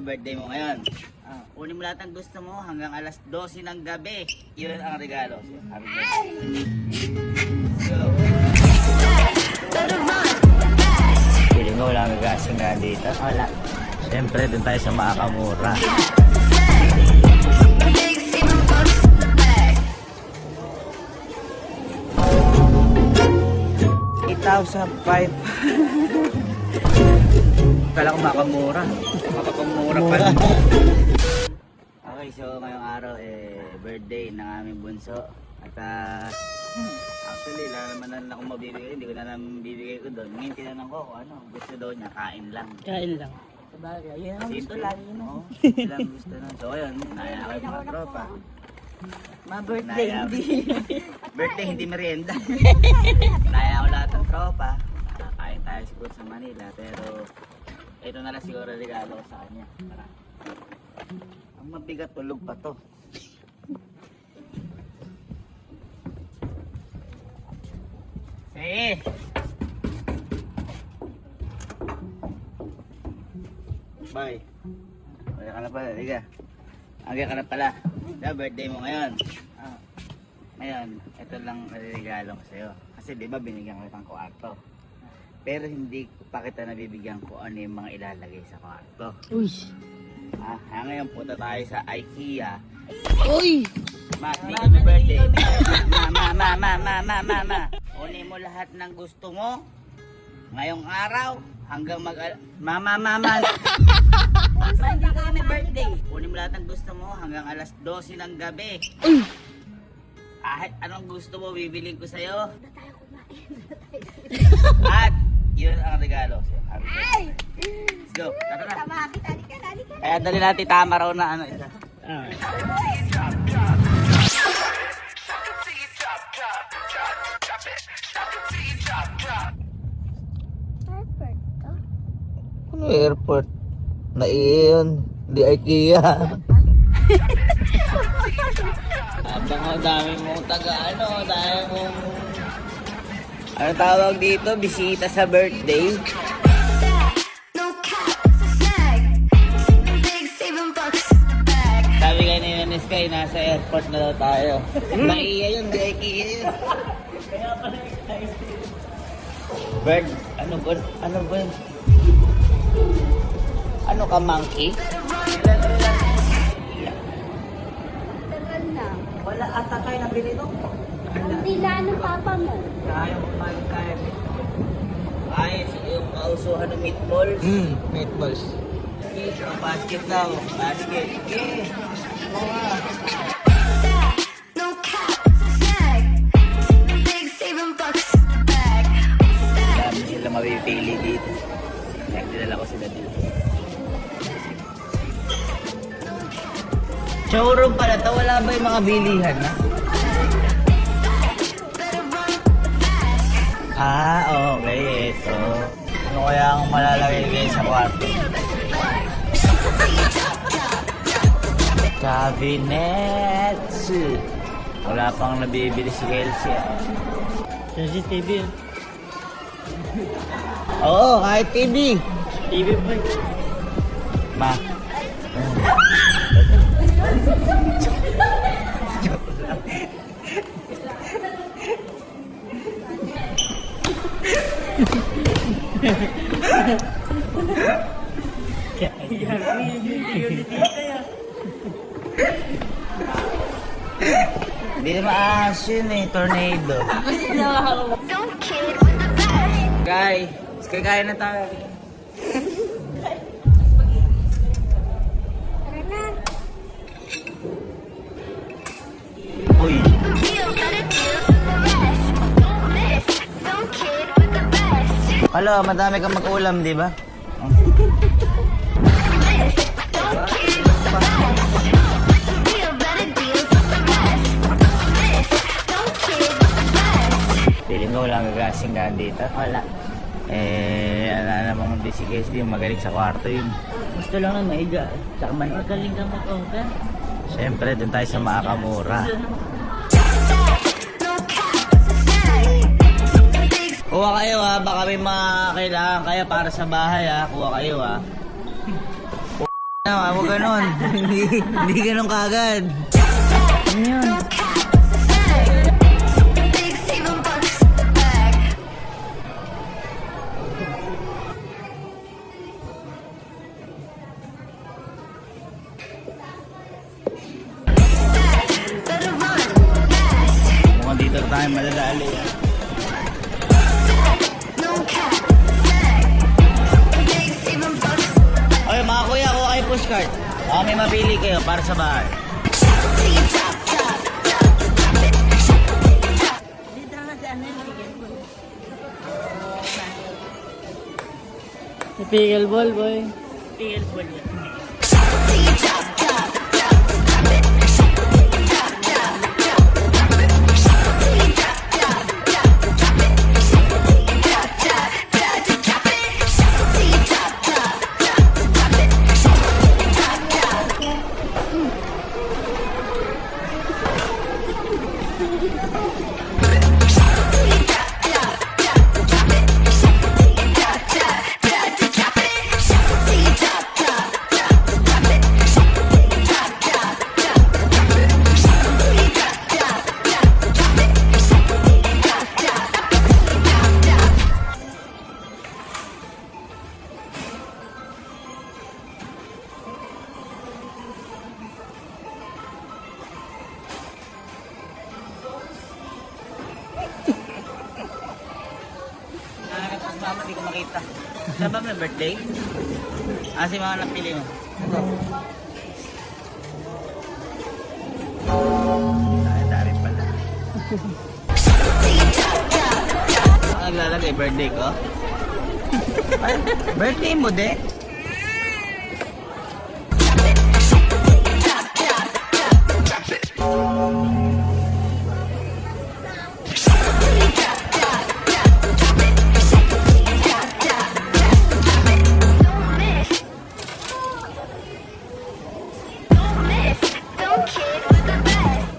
birthday mo ngayon. Kunin mo lahat ng gusto mo hanggang alas 12 ng gabi. Yun ang regalo. Happy birthday. So, feeling ko wala gagasing nga dito. Wala. Siyempre, dun tayo sa makakamura. 8,500. Kala ko makamura. Makakamura pala. Okay, so ngayong araw birthday ng aming bunso. At actually, wala naman na akong mabibigay. Hindi ko na lang bibigay ko doon. Ngayon tinanong ko kung ano. Gusto daw niya, kain lang. Kain lang. Sabagay, yun ang gusto lagi yun. Yun lang gusto nun. So ayun, naya ako yung mga tropa. Ma-birthday, Naya- hindi. Birthday, hindi merienda. Naya ako lahat ng tropa. Kain tayo siguro sa Manila. Pero ito na lang siguro regalo ko sa kanya. Tara. Ang mabigat, tulog pa to. Sige! Bye! Wala ka na pala, liga. Aga ka na pala. Sa birthday mo ngayon. Ngayon, ito lang regalo ko sa'yo. Kasi di ba binigyan ko ng kwarto. Pero hindi pa kita nabibigyan ko ano yung mga ilalagay sa kwarto. Uy! Ngayon punta tayo sa IKEA. Uy! Ma, di kami birthday. Ma. Kunin mo lahat ng gusto mo. Ngayong araw, hanggang Mama. Hindi kami birthday. Kunin mo lahat ng gusto mo hanggang alas 12 ng gabi. Uy! Kahit anong gusto mo, bibiling ko sa'yo. At yun ang regalo sa'yo. Happy birthday. Let's go. Tara na. Kaya dali natin tama raw na ano isa. Ano airport? Naiyon. Di IKEA. Abang dami mong dami mong... Ano tawag dito? Bisita sa birthday? Sabi kayo ni Sky, nasa airport na daw tayo. Naiya yun, di IKEA yun. Kaya pala bird, ano ba? Ano ka, monkey? Wala ata tayo nabili ito. Pila ng papa mo. Kaya kumain tayo. Ay, yung kausuhan ng meatballs. Meatballs. Ang basket daw. Basket. Okay. Dami sila mapipili dito. Kaya dinala ko sila dito. Showroom pala to. Wala ba yung mga bilihan na? Okay. Ito. Ano kaya ang malalagay kayo sa kwarto? Cabinets. Wala pang nabibili si Kelsey. CCTV. Oo, kahit TV. TV ba? Ma. Hindi na maahas yun tornado. Guys, kaya na tayo. Uy. Hello, madami kang mag-ulam, di ba? Feeling ko walang gagasing daan dito. Wala. Ano namang bisikis yung magaling sa kwarto yun. Gusto lang na maiga. Tsaka magaling ka mag-offer. Siyempre, dun tayo sa makakamura. Kuha kayo ha, baka may mga kailangan kaya para sa bahay ha. Kuha kayo ha. Huwag ganon. Hindi ganon kagad. Ano yun? Mukhang dito tayo maladali. Oy, mga kuya, kuha kayo pushcart. Baka may mapili kayo para sa bahay. Pickleball, boy. Pickleball yan. Mama, di ko makita. Saan ba may birthday? Si mga napili mo. Dari pala. Ang naglalagay birthday ko? Ay, birthday mo, de?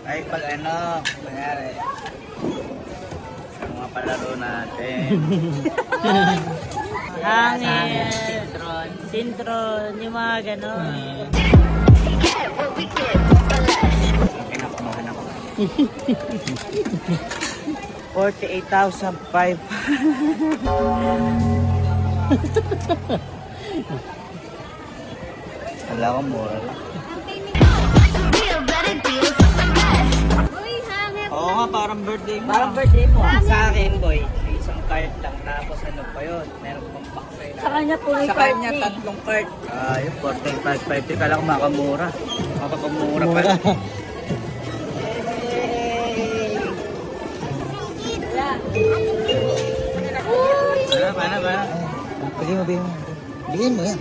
Ay, pag ano, nangyari. Sa mga palaro natin. Hangin. Sintron. Sintron. Yung mga ganon. Kinakumahan ako. 48,500. Wala ko mura lang. Uy, hangin. Oo nga, parang birthday mo. Parang birthday mo ah. Sa akin, boy, isang card lang, tapos ano pa yun, meron pang box Sa kanya po Sa kanya, tatlong card. Yung 45,550. Kala ko makamura. Makakamura pala. Paano? Bigyan mo. Bigyan mo yan.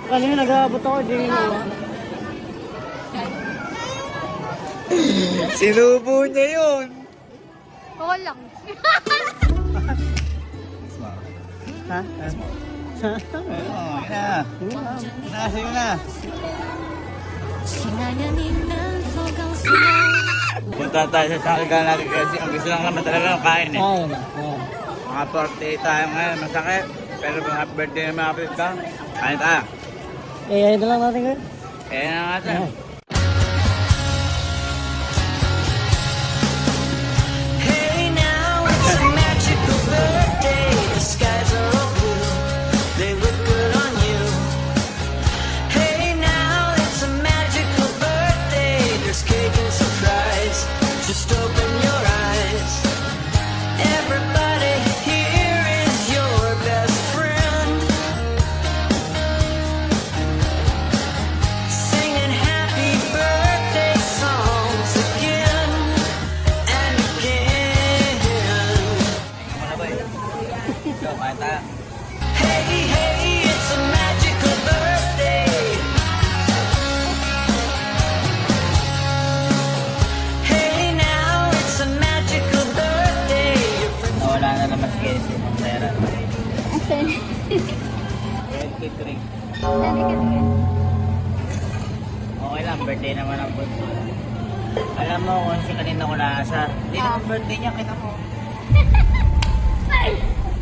Kanina nag-aabot ako, di mo. Sinubo niya yun. Oo lang. Ha? Oo, yun na. Nasa yun na. Punta tayo sa sakigan natin kasi ang gusto lang naman talaga ng kain eh. Ayun na. Mga 48 tayo ngayon, masakit. Pero kung happy birthday na mga kapit ka, kain tayo. Eh, ito lang natin kayo. Kaya na nga tayo. Hey now, it's a magical birthday. The skies are all blue. They look good on you. Hey now, it's a magical birthday. There's cake and surprise. Just open your eyes. Everybody here is your best friend. Singing happy birthday songs again and again. Muna ba eh? So, kain tayo. Hey, hey, it's a magical birthday. Hey, now it's a magical birthday. Nawala na naman si Casey ng pera. Asan? 23. Okay lang, birthday naman ang bunso. Alam mo kung si kanina ko naasar. Hindi naman birthday niya, kita mo.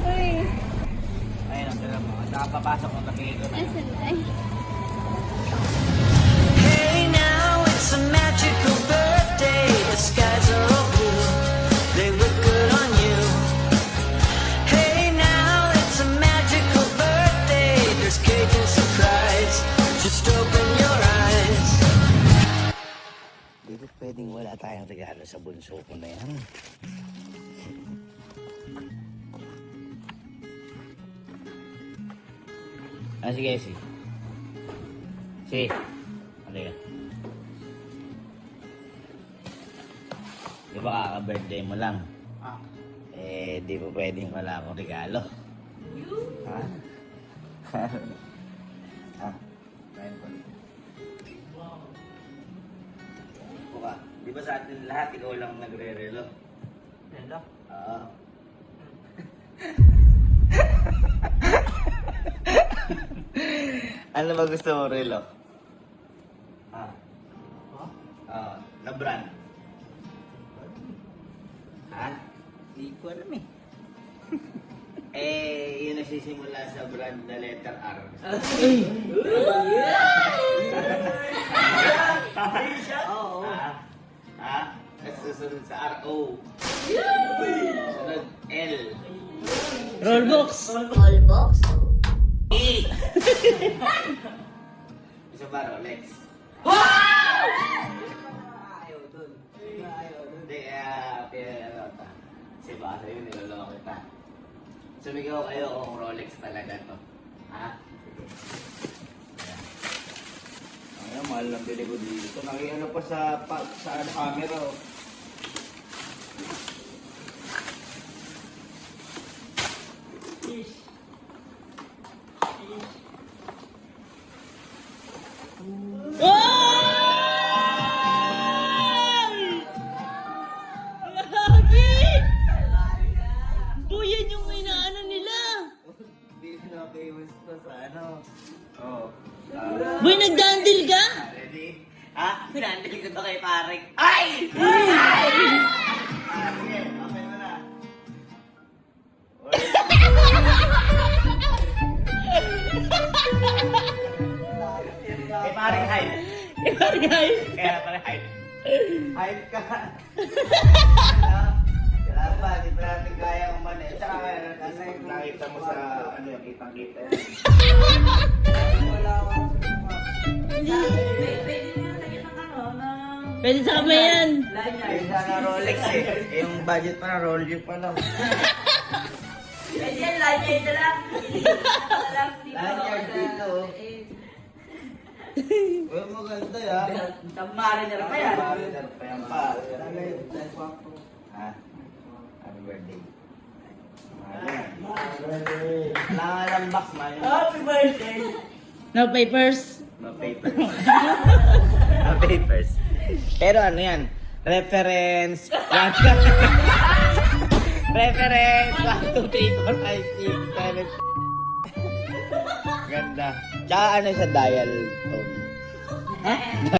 Uy. Ayun ang sila mga Nakapapasok ko nabigay ko na. Asan ay? Hey now, it's a magical birthday. The skies are all blue. They look good on you. Hey now, it's a magical birthday. There's cake and surprise. Just open your eyes. Di ba pwedeng wala tayong regalo sa bunso ko na yan? Ah, sige, sige. Sige. Halika. Di ba kaka-birthday mo lang? Eh, di ba pwedeng wala akong regalo? Ha? Ha? Kain ko. Buka. Di ba sa atin lahat, ikaw lang nagre-relo? Hello? Oo. Ano ba gusto mo, relo? Ah. Na brand. Ha? Hindi ko alam eh. Yun nagsisimula sa brand na letter R. Oo. Ha? Tapos susunod sa R-O. Sunod L. Rollbox. Wallbox? E. Isa ba, Rolex? Ayaw dun. Ayaw dun. Hindi, ano ta. Kasi baka sa'yo niloloko kita. Sumigaw kayo kung Rolex talaga to. Ha? Sige. Ayan, mahal lang bili ko dito. Nakiano pa sa camera. Oh. Buyan yung inaano nila. Hindi na famous to sa ano. Oh. Boy, nagdandil ka? Ready? Ha? Pinandil ko to kay Parik. Ay! Ay! Sige, okay mo na. Kay Parik hype. Ibargay. Kaya pala hype. Hype ka. Kailangan ba? Di pa natin kaya umani. Tsaka kasi nakita mo sa ano yung kitang-kita yan. Wala akong Pwede sa kamay yan. Yung sana Rolex eh. Yung budget pa na Rolex pa lang. Lanyard dito. Uy, maganda ya. Mariner pa yan. Mariner pa yan pa. Ha? Happy birthday. Kailangan ng box man. Happy birthday! No papers. No papers. No papers. Pero ano yan? Reference. Reference. 1, 2, 3, 4, 5, 6, 7. Ganda. Tsaka ano sa dial tone.